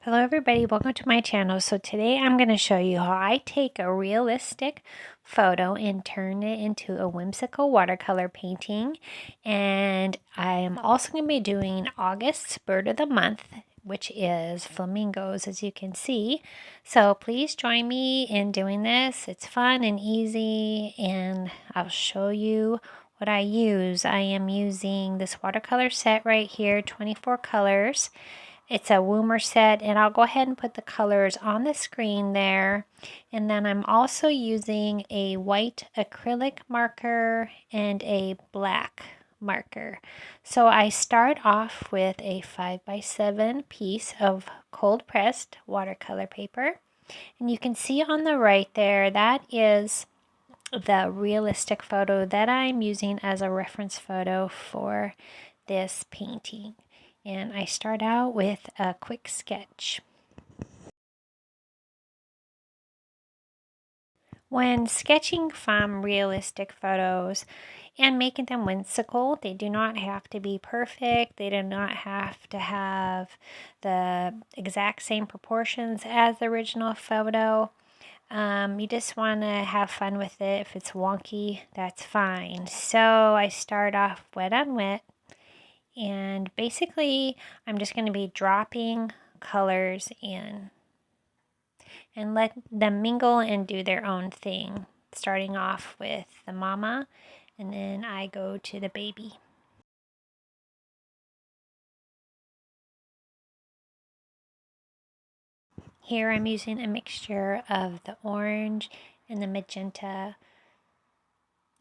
Hello everybody, welcome to my channel. So today I'm going to show you how I take a realistic photo and turn it into a whimsical watercolor painting. And I am also going to be doing August's bird of the month, which is flamingos, as you can see. So please join me in doing this. It's fun and easy, and I'll show you what I use. I am using this watercolor set right here, 24 colors. It's a Woomer set, and I'll go ahead and put the colors on the screen there. And then I'm also using a white acrylic marker and a black marker. So I start off with a 5x7 piece of cold pressed watercolor paper. And you can see on the right there, that is the realistic photo that I'm using as a reference photo for this painting. And I start out with a quick sketch. When sketching from realistic photos and making them whimsical, they do not have to be perfect. They do not have to have the exact same proportions as the original photo. You just want to have fun with it. If it's wonky, that's fine. So I start off wet on wet. And basically, I'm just going to be dropping colors in and let them mingle and do their own thing. Starting off with the mama, and then I go to the baby. Here I'm using a mixture of the orange and the magenta.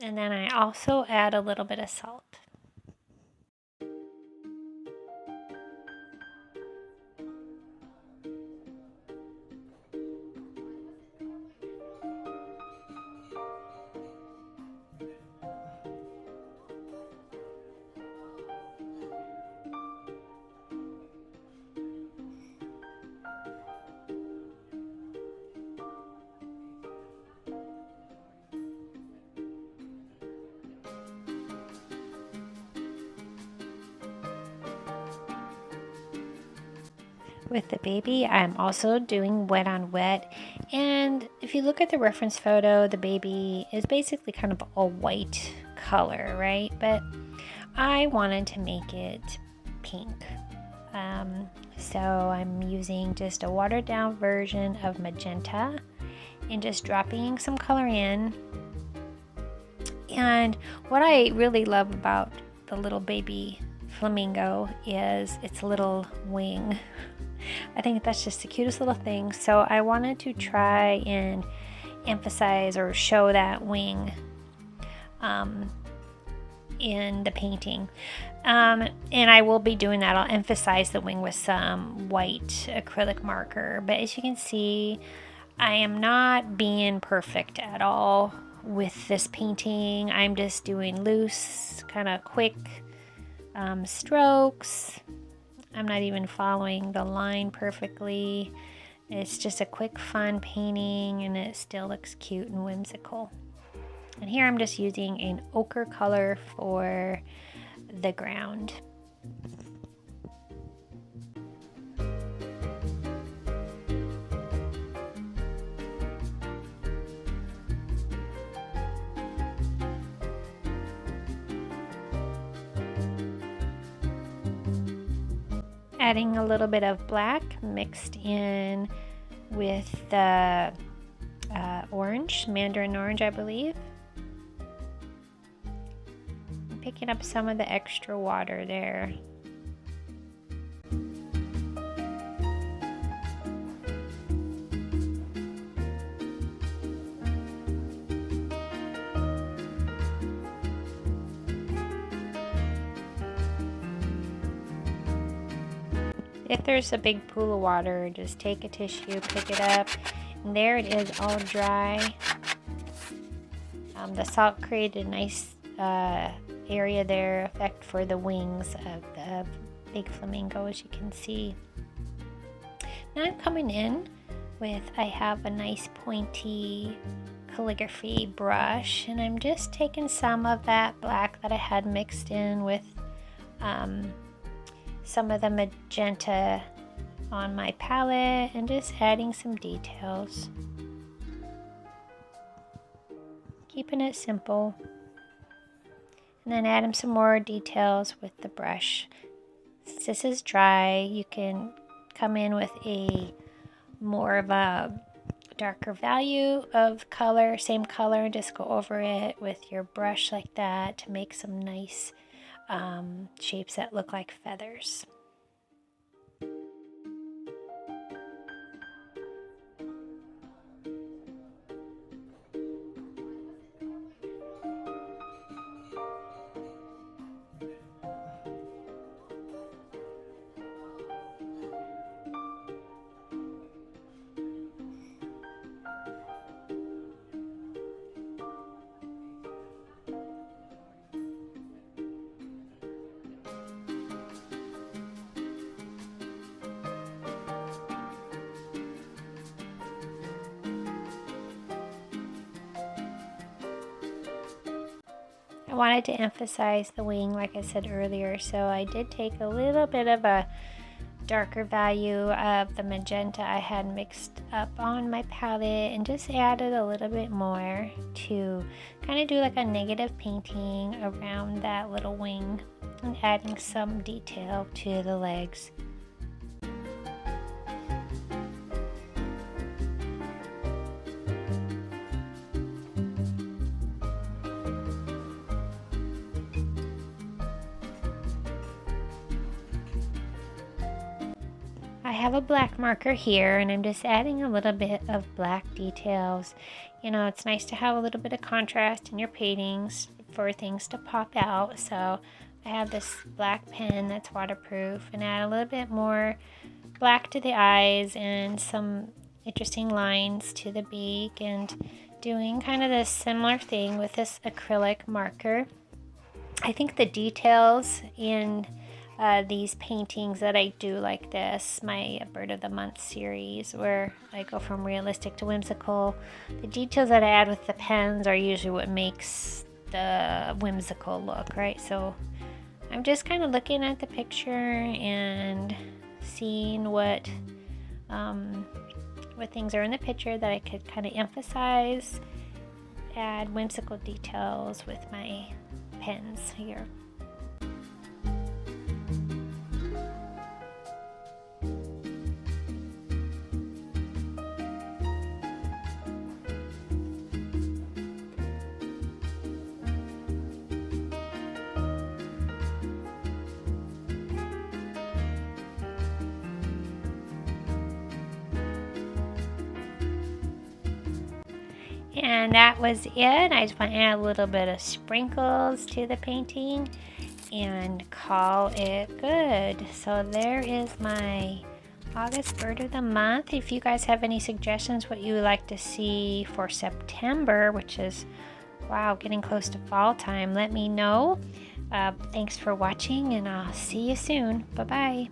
And then I also add a little bit of salt. With the baby, I'm also doing wet on wet, and if you look at the reference photo, the baby is basically kind of a white color, right? But I wanted to make it pink, so I'm using just a watered down version of magenta and just dropping some color in. And what I really love about the little baby flamingo is its little wing. I think that's just the cutest little thing. So I wanted to try and emphasize or show that wing in the painting. And I will be doing that. I'll emphasize the wing with some white acrylic marker. But as you can see, I am not being perfect at all with this painting. I'm just doing loose, kind of quick strokes. I'm not even following the line perfectly. It's just a quick, fun painting, and it still looks cute and whimsical. And here I'm just using an ochre color for the ground. Adding a little bit of black mixed in with the orange, mandarin orange, I believe. Picking up some of the extra water there. If there's a big pool of water, just take a tissue, pick it up, and there it is, all dry. The salt created a nice area there, effect for the wings of the big flamingo, as you can see. Now I'm coming in with, I have a nice pointy calligraphy brush, and I'm just taking some of that black that I had mixed in with some of the magenta on my palette and just adding some details. Keeping it simple. And then adding some more details with the brush. Since this is dry, you can come in with a more of a darker value of color, same color, and just go over it with your brush like that to make some nice shapes that look like feathers. I wanted to emphasize the wing like I said earlier, so I did take a little bit of a darker value of the magenta I had mixed up on my palette and just added a little bit more to kind of do like a negative painting around that little wing and adding some detail to the legs. I have a black marker here and I'm just adding a little bit of black details. You know, it's nice to have a little bit of contrast in your paintings for things to pop out. So I have this black pen that's waterproof and add a little bit more black to the eyes and some interesting lines to the beak, and doing kind of this similar thing with this acrylic marker. I think the details in these paintings that I do like this, my Bird of the Month series, where I go from realistic to whimsical, the details that I add with the pens are usually what makes the whimsical look, right? So I'm just kind of looking at the picture and seeing what things are in the picture that I could kind of emphasize, add whimsical details with my pens here. And that was it. I just want to add a little bit of sprinkles to the painting and call it good. So there is my August Bird of the Month. If you guys have any suggestions what you would like to see for September, which is, wow, getting close to fall time, let me know. Thanks for watching and I'll see you soon. Bye-bye.